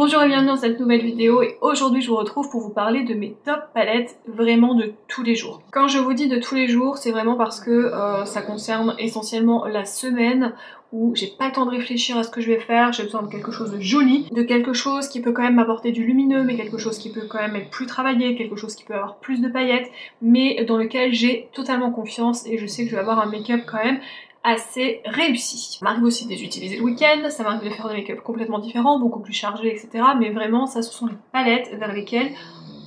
Bonjour et bienvenue dans cette nouvelle vidéo et aujourd'hui je vous retrouve pour vous parler de mes top palettes vraiment de tous les jours. Quand je vous dis de tous les jours, c'est vraiment parce que ça concerne essentiellement la semaine où j'ai pas le temps de réfléchir à ce que je vais faire, j'ai besoin de quelque chose de joli, de quelque chose qui peut quand même m'apporter du lumineux, mais quelque chose qui peut quand même être plus travaillé, quelque chose qui peut avoir plus de paillettes, mais dans lequel j'ai totalement confiance et je sais que je vais avoir un make-up quand même assez réussi. Ça m'arrive aussi de les utiliser le week-end, ça m'arrive de faire des make-up complètement différents, beaucoup plus chargés, etc. Mais vraiment, ça ce sont les palettes vers lesquelles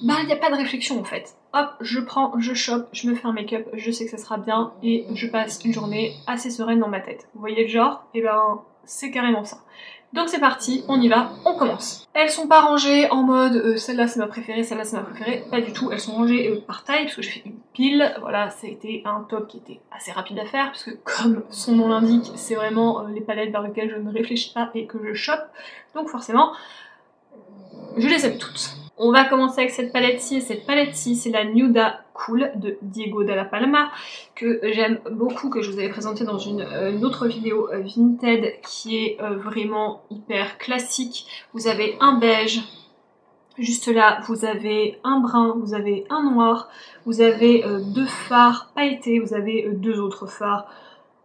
il n'y a pas de réflexion en fait. Hop, je prends, je chope, je me fais un make-up, je sais que ça sera bien et je passe une journée assez sereine dans ma tête. Vous voyez le genre? Et ben, c'est carrément ça. Donc c'est parti, on y va, on commence. Elles sont pas rangées en mode celle-là c'est ma préférée, celle-là c'est ma préférée, pas du tout, elles sont rangées par taille parce que j'ai fait une pile, voilà, ça a été un top qui était assez rapide à faire puisque comme son nom l'indique, c'est vraiment les palettes vers lesquelles je ne réfléchis pas et que je chope, donc forcément, je les aime toutes. On va commencer avec cette palette-ci, et cette palette-ci c'est la Nuda Cool de Diego Dalla Palma, que j'aime beaucoup, que je vous avais présenté dans une autre vidéo Vinted, qui est vraiment hyper classique. Vous avez un beige, juste là, vous avez un brun, vous avez un noir, vous avez deux fards pailletés, vous avez deux autres fards.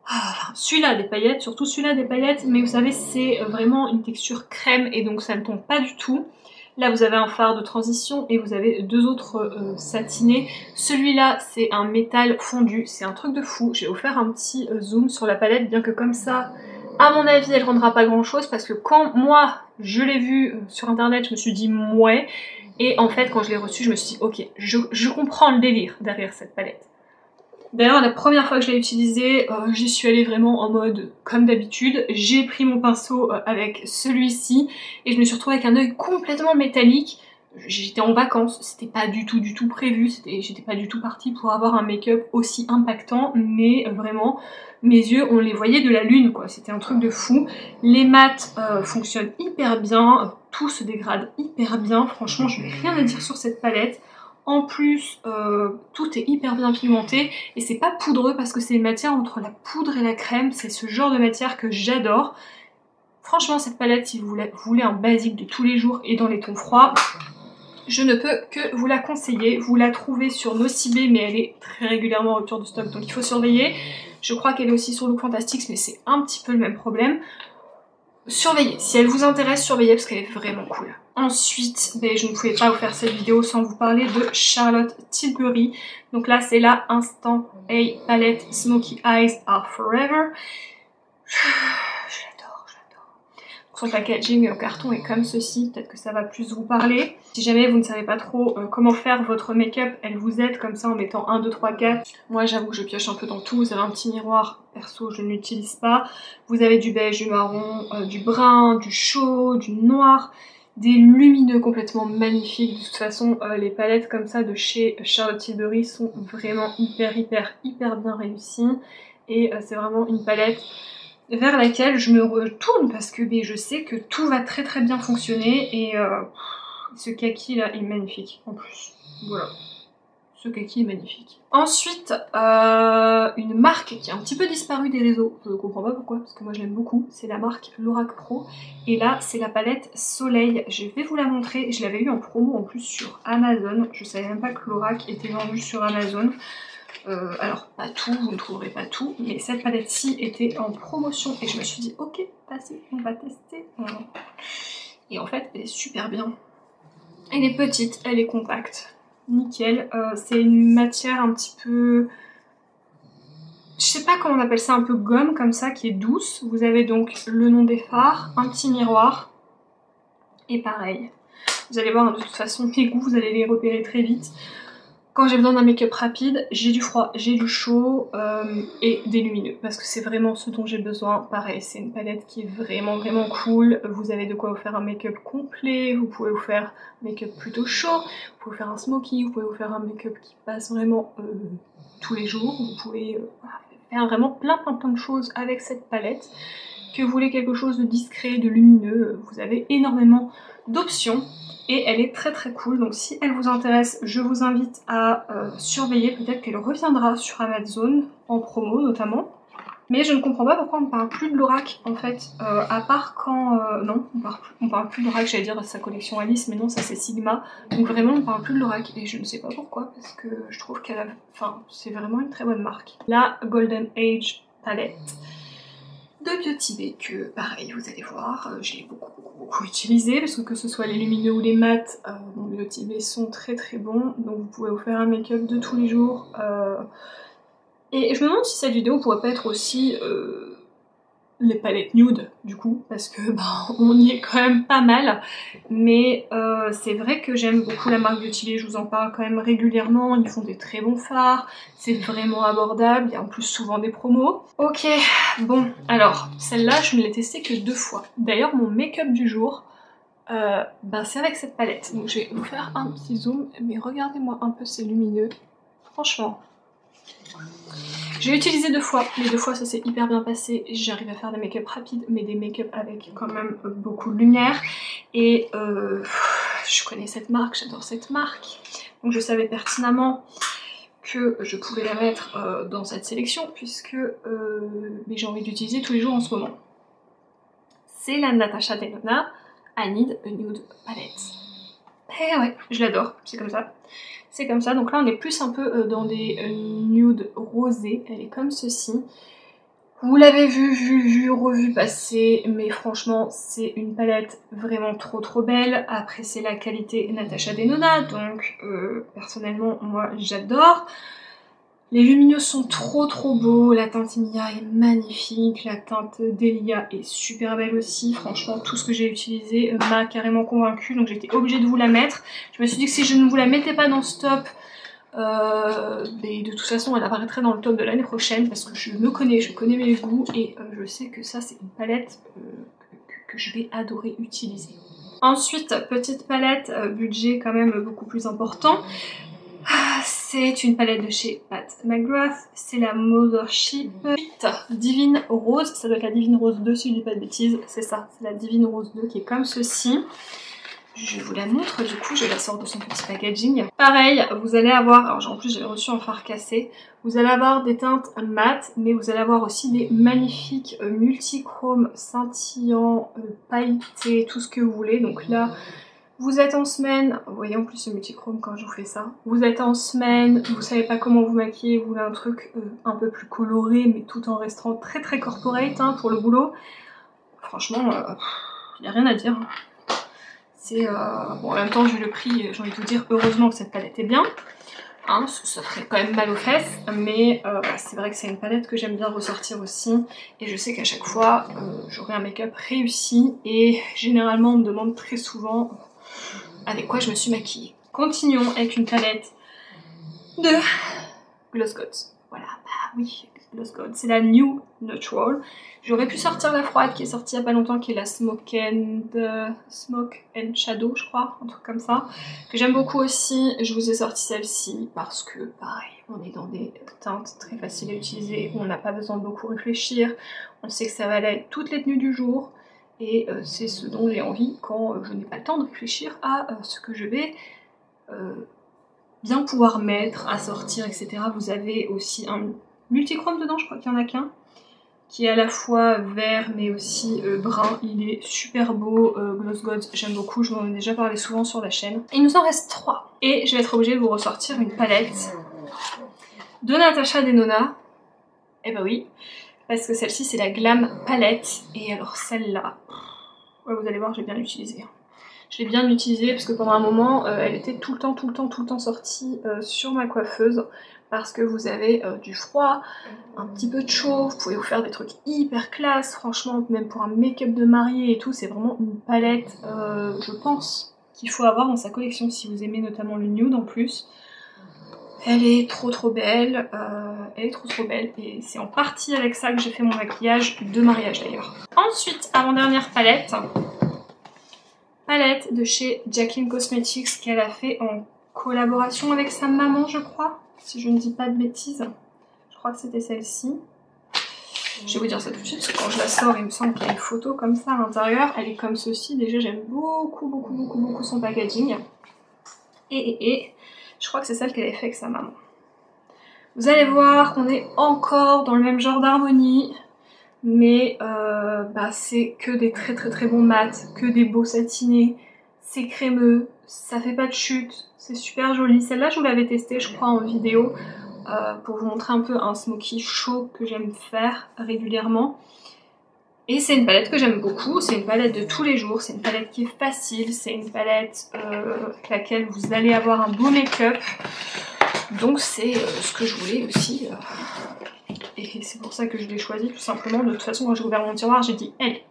Enfin, celui-là des paillettes, surtout celui-là des paillettes, mais vous savez c'est vraiment une texture crème et donc ça ne tombe pas du tout. Là vous avez un fard de transition et vous avez deux autres satinés. Celui-là c'est un métal fondu, c'est un truc de fou. Je vais vous faire un petit zoom sur la palette, bien que comme ça, à mon avis elle rendra pas grand chose parce que quand moi je l'ai vu sur internet je me suis dit mouais. Et en fait quand je l'ai reçu je me suis dit ok, je comprends le délire derrière cette palette. D'ailleurs la première fois que je l'ai utilisée, j'y suis allée vraiment en mode comme d'habitude. J'ai pris mon pinceau avec celui-ci et je me suis retrouvée avec un œil complètement métallique. J'étais en vacances, c'était pas du tout prévu, j'étais pas du tout partie pour avoir un make-up aussi impactant, mais vraiment mes yeux on les voyait de la lune quoi, c'était un truc de fou. Les mats fonctionnent hyper bien, tout se dégrade hyper bien, franchement je n'ai rien à dire sur cette palette. En plus, tout est hyper bien pigmenté et c'est pas poudreux parce que c'est une matière entre la poudre et la crème, c'est ce genre de matière que j'adore. Franchement, cette palette, si vous voulez un basique de tous les jours et dans les tons froids, je ne peux que vous la conseiller. Vous la trouvez sur Nocibé, mais elle est très régulièrement en rupture de stock, donc il faut surveiller. Je crois qu'elle est aussi sur Look Fantastics, mais c'est un petit peu le même problème. Surveillez, si elle vous intéresse, surveillez parce qu'elle est vraiment cool. Ensuite, je ne pouvais pas vous faire cette vidéo sans vous parler de Charlotte Tilbury. Donc là, c'est la Instant A Palette Smoky Eyes Are Forever. Je l'adore. Son packaging au carton est comme ceci, peut-être que ça va plus vous parler. Si jamais vous ne savez pas trop comment faire votre make-up, elle vous aide comme ça en mettant 1, 2, 3, 4. Moi j'avoue que je pioche un peu dans tout, vous avez un petit miroir, perso je ne l'utilise pas. Vous avez du beige, du marron, du brun, du chaud, du noir, des lumineux complètement magnifiques. De toute façon les palettes comme ça de chez Charlotte Tilbury sont vraiment hyper bien réussies. Et c'est vraiment une palette vers laquelle je me retourne parce que je sais que tout va très bien fonctionner et ce kaki là est magnifique en plus. Voilà, ce kaki est magnifique. Ensuite, une marque qui a un petit peu disparu des réseaux, je ne comprends pas pourquoi parce que moi je l'aime beaucoup, c'est la marque Lorac Pro et là c'est la palette Soleil. Je vais vous la montrer, je l'avais eu en promo en plus sur Amazon, je savais même pas que Lorac était vendu sur Amazon. Alors pas tout, vous ne trouverez pas tout, mais cette palette-ci était en promotion et je me suis dit ok, vas-y, on va tester. Et en fait, elle est super bien. Elle est petite, elle est compacte, nickel. C'est une matière un petit peu... Je sais pas comment on appelle ça, un peu gomme comme ça, qui est douce. Vous avez donc le nom des fards, un petit miroir, et pareil. Vous allez voir, de toute façon, mes goûts, vous allez les repérer très vite. Quand j'ai besoin d'un make-up rapide, j'ai du froid, j'ai du chaud et des lumineux parce que c'est vraiment ce dont j'ai besoin. Pareil, c'est une palette qui est vraiment cool. Vous avez de quoi vous faire un make-up complet, vous pouvez vous faire un make-up plutôt chaud, vous pouvez faire un smoky, vous pouvez vous faire un make-up qui passe vraiment tous les jours. Vous pouvez faire vraiment plein de choses avec cette palette. Que vous voulez quelque chose de discret, de lumineux, vous avez énormément d'options. Et elle est très cool, donc si elle vous intéresse, je vous invite à surveiller, peut-être qu'elle reviendra sur Amazon, en promo notamment. Mais je ne comprends pas pourquoi on ne parle plus de Lorac en fait, à part quand... non, on parle plus de Lorac, j'allais dire sa collection Alice, mais non, ça c'est Sigma. Donc vraiment on ne parle plus de Lorac, et je ne sais pas pourquoi, parce que je trouve qu'elle a... Enfin, c'est vraiment une très bonne marque. La Golden Age palette de Beauty Bay, que pareil, vous allez voir, j'ai beaucoup utilisé, parce que ce soit les lumineux ou les mats, bon, Beauty Bay sont très bons, donc vous pouvez vous faire un make-up de tous les jours. Et je me demande si cette vidéo pourrait pas être aussi les palettes nude du coup, parce que on y est quand même pas mal, mais c'est vrai que j'aime beaucoup la marque Beauty Bay, je vous en parle quand même régulièrement, ils font des très bons fards, c'est vraiment abordable, il y a en plus souvent des promos. Ok, bon, alors celle-là je ne l'ai testée que 2 fois. D'ailleurs mon make-up du jour, c'est avec cette palette, donc je vais vous faire un petit zoom, mais regardez-moi un peu ces lumineux, franchement. J'ai utilisé 2 fois, les 2 fois ça s'est hyper bien passé, j'arrive à faire des make-up rapides, mais des make-up avec quand même beaucoup de lumière, et je connais cette marque, j'adore cette marque, donc je savais pertinemment que je pouvais la mettre dans cette sélection, puisque j'ai envie d'utiliser tous les jours en ce moment. C'est la Natasha Denona I Need a Nude Palette. Eh ouais, je l'adore, c'est comme ça. C'est comme ça, donc là on est plus un peu dans des nudes rosés, elle est comme ceci. Vous l'avez vu, revu passer, mais franchement c'est une palette vraiment trop belle. Après c'est la qualité Natasha Denona, donc personnellement moi j'adore. Les lumineux sont trop beaux, la teinte Mia est magnifique, la teinte Delia est super belle aussi, franchement tout ce que j'ai utilisé m'a carrément convaincue, donc j'étais obligée de vous la mettre. Je me suis dit que si je ne vous la mettais pas dans ce top, mais de toute façon elle apparaîtrait dans le top de l'année prochaine, parce que je me connais, je connais mes goûts, et je sais que ça c'est une palette que je vais adorer utiliser. Ensuite, petite palette, budget quand même beaucoup plus important. C'est une palette de chez Pat McGrath, c'est la Mothership Divine Rose, ça doit être la Divine Rose 2 si je dis pas de bêtises, c'est ça, c'est la Divine Rose 2 qui est comme ceci. Je vous la montre, du coup je la sors de son petit packaging. Pareil, vous allez avoir, alors en plus j'ai reçu en fard cassé, vous allez avoir des teintes mat, mais vous allez avoir aussi des magnifiques multichromes scintillants, pailletés, tout ce que vous voulez. Donc là, vous êtes en semaine, vous voyez en plus ce multichrome quand je vous fais ça, vous êtes en semaine, vous savez pas comment vous maquiller, vous voulez un truc un peu plus coloré, mais tout en restant très corporate pour le boulot. Franchement, y a rien à dire. C'est bon, en même temps vu le prix, j'ai envie de vous dire heureusement que cette palette est bien, ça ferait quand même mal aux fesses, mais c'est vrai que c'est une palette que j'aime bien ressortir aussi, et je sais qu'à chaque fois j'aurai un make-up réussi, et généralement on me demande très souvent avec quoi je me suis maquillée. Continuons avec une palette de Gloss Gods. Voilà, oui, Gloss Gods, c'est la New Natural. J'aurais pu sortir la froide qui est sortie il n'y a pas longtemps, qui est la Smoke and Shadow, je crois, un truc comme ça, que j'aime beaucoup aussi. Je vous ai sorti celle-ci parce que, pareil, on est dans des teintes très faciles à utiliser, on n'a pas besoin de beaucoup réfléchir, on sait que ça va aller toutes les tenues du jour, et c'est ce dont j'ai envie quand je n'ai pas le temps de réfléchir à ce que je vais bien pouvoir mettre, à sortir, etc. Vous avez aussi un multichrome dedans, je crois qu'il n'y en a qu'un, qui est à la fois vert mais aussi brun. Il est super beau, Gloss Gods, j'aime beaucoup, je vous en ai déjà parlé souvent sur la chaîne. Il nous en reste 3. Et je vais être obligée de vous ressortir une palette de Natasha Denona. Eh bah oui, parce que celle-ci c'est la Glam Palette, et alors celle-là, ouais, vous allez voir, j'ai bien utilisé. Je l'ai bien utilisée parce que pendant un moment, elle était tout le temps sortie sur ma coiffeuse, parce que vous avez du froid, un petit peu de chaud, vous pouvez vous faire des trucs hyper classe, franchement, même pour un make-up de mariée et tout, c'est vraiment une palette, je pense, qu'il faut avoir dans sa collection si vous aimez notamment le nude en plus. Elle est trop belle, et c'est en partie avec ça que j'ai fait mon maquillage de mariage d'ailleurs. Ensuite, avant-dernière palette de chez Jaclyn Cosmetics, qu'elle a fait en collaboration avec sa maman, je crois, si je ne dis pas de bêtises. Je crois que c'était celle-ci. Je vais vous dire ça tout de suite, parce que quand je la sors, il me semble qu'il y a une photo comme ça à l'intérieur. Elle est comme ceci. Déjà, j'aime beaucoup son packaging. Et je crois que c'est celle qu'elle avait fait avec sa maman. Vous allez voir, on est encore dans le même genre d'harmonie, mais c'est que des très bons mats, que des beaux satinés, c'est crémeux, ça fait pas de chute, c'est super joli. Celle-là, je vous l'avais testée, je crois, en vidéo, pour vous montrer un peu un smoky chaud que j'aime faire régulièrement. Et c'est une palette que j'aime beaucoup, c'est une palette de tous les jours, c'est une palette qui est facile, c'est une palette avec laquelle vous allez avoir un beau make-up. Donc c'est ce que je voulais aussi. Et c'est pour ça que je l'ai choisi tout simplement. De toute façon, quand j'ai ouvert mon tiroir, j'ai dit elle,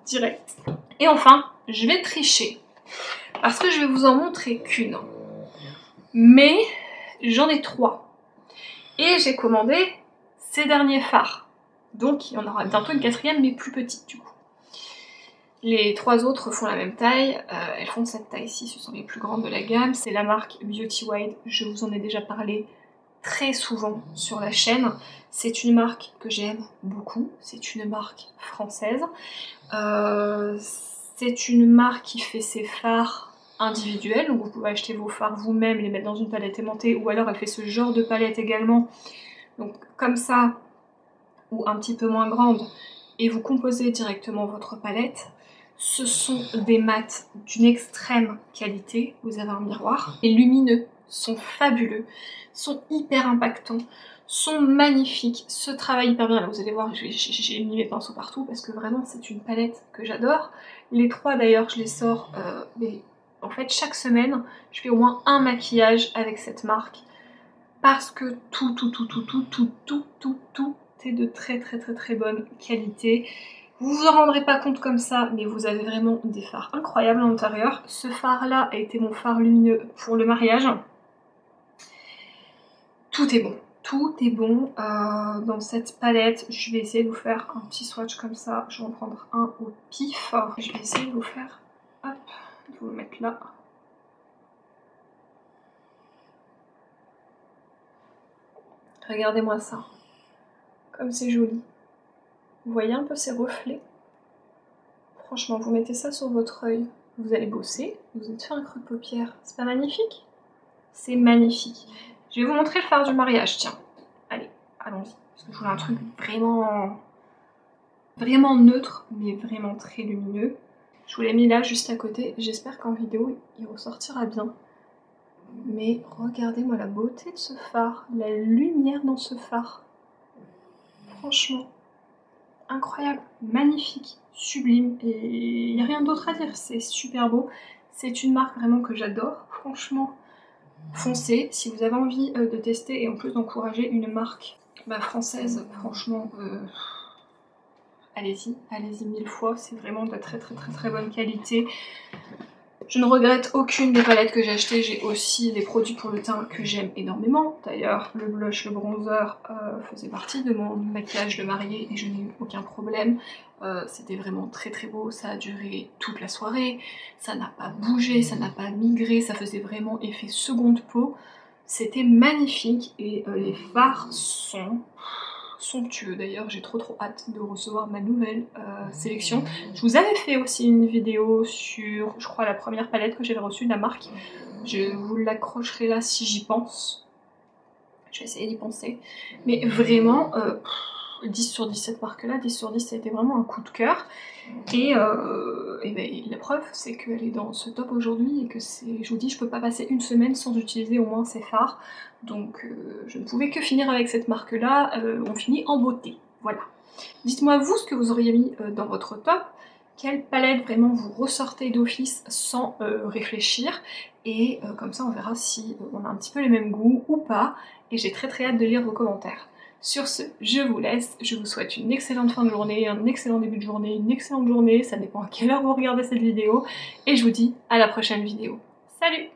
direct. Et enfin, je vais tricher. Parce que je vais vous en montrer qu'une. Mais j'en ai 3. Et j'ai commandé ces derniers fards. Donc il y en aura bientôt une 4e, mais plus petite du coup. Les 3 autres font la même taille, elles font cette taille-ci, ce sont les plus grandes de la gamme. C'est la marque Beauty Wild, je vous en ai déjà parlé très souvent sur la chaîne. C'est une marque que j'aime beaucoup, c'est une marque française. C'est une marque qui fait ses fards individuels, donc vous pouvez acheter vos fards vous-même, les mettre dans une palette aimantée, ou alors elle fait ce genre de palette également, donc comme ça, ou un petit peu moins grande, et vous composez directement votre palette. Ce sont des mats d'une extrême qualité, vous avez un miroir, et lumineux, sont fabuleux, sont hyper impactants, sont magnifiques, se travaillent hyper bien. Là vous allez voir, j'ai mis mes pinceaux partout parce que vraiment c'est une palette que j'adore. Les 3 d'ailleurs je les sors, mais en fait chaque semaine je fais au moins un maquillage avec cette marque parce que tout est de très bonne qualité. Vous vous en rendrez pas compte comme ça, mais vous avez vraiment des fards incroyables à l'intérieur. Ce fard là a été mon fard lumineux pour le mariage. Tout est bon. Tout est bon dans cette palette. Je vais essayer de vous faire un petit swatch comme ça. Je vais en prendre un au pif. Je vais essayer de vous faire... Hop, de vous le mettre là. Regardez-moi ça. Comme c'est joli. Vous voyez un peu ces reflets? Franchement, vous mettez ça sur votre œil. Vous allez bosser. Vous êtes fait un creux de paupière. C'est pas magnifique? C'est magnifique. Je vais vous montrer le fard du mariage, tiens. Allez, allons-y. Parce que je voulais un truc vraiment neutre, mais vraiment très lumineux. Je vous l'ai mis là, juste à côté. J'espère qu'en vidéo, il ressortira bien. Mais regardez-moi la beauté de ce fard. La lumière dans ce fard. Franchement, incroyable, magnifique, sublime. Et il n'y a rien d'autre à dire. C'est super beau. C'est une marque vraiment que j'adore. Franchement, foncez si vous avez envie de tester et en plus d'encourager une marque française. Franchement, allez-y, allez-y 1000 fois. C'est vraiment de la très bonne qualité. Je ne regrette aucune des palettes que j'ai achetées. J'ai aussi des produits pour le teint que j'aime énormément. D'ailleurs, le blush, le bronzer faisait partie de mon maquillage de mariée et je n'ai eu aucun problème. C'était vraiment très beau. Ça a duré toute la soirée. Ça n'a pas bougé, ça n'a pas migré. Ça faisait vraiment effet seconde peau. C'était magnifique et les fards sont... somptueux. D'ailleurs, j'ai trop hâte de recevoir ma nouvelle sélection. Je vous avais fait aussi une vidéo sur, je crois, la première palette que j'avais reçue de la marque. Je vous l'accrocherai là si j'y pense. Je vais essayer d'y penser. Mais vraiment, 10 sur 10 cette marque-là, 10 sur 10 ça a été vraiment un coup de cœur. Et la preuve, c'est qu'elle est dans ce top aujourd'hui et que je vous dis, je peux pas passer une semaine sans utiliser au moins ces fards. Donc je ne pouvais que finir avec cette marque-là, on finit en beauté, voilà. Dites-moi vous ce que vous auriez mis dans votre top, quelle palette vraiment vous ressortez d'office sans réfléchir, et comme ça on verra si on a un petit peu les mêmes goûts ou pas, et j'ai très hâte de lire vos commentaires. Sur ce, je vous laisse, je vous souhaite une excellente fin de journée, un excellent début de journée, une excellente journée, ça dépend à quelle heure vous regardez cette vidéo, et je vous dis à la prochaine vidéo. Salut!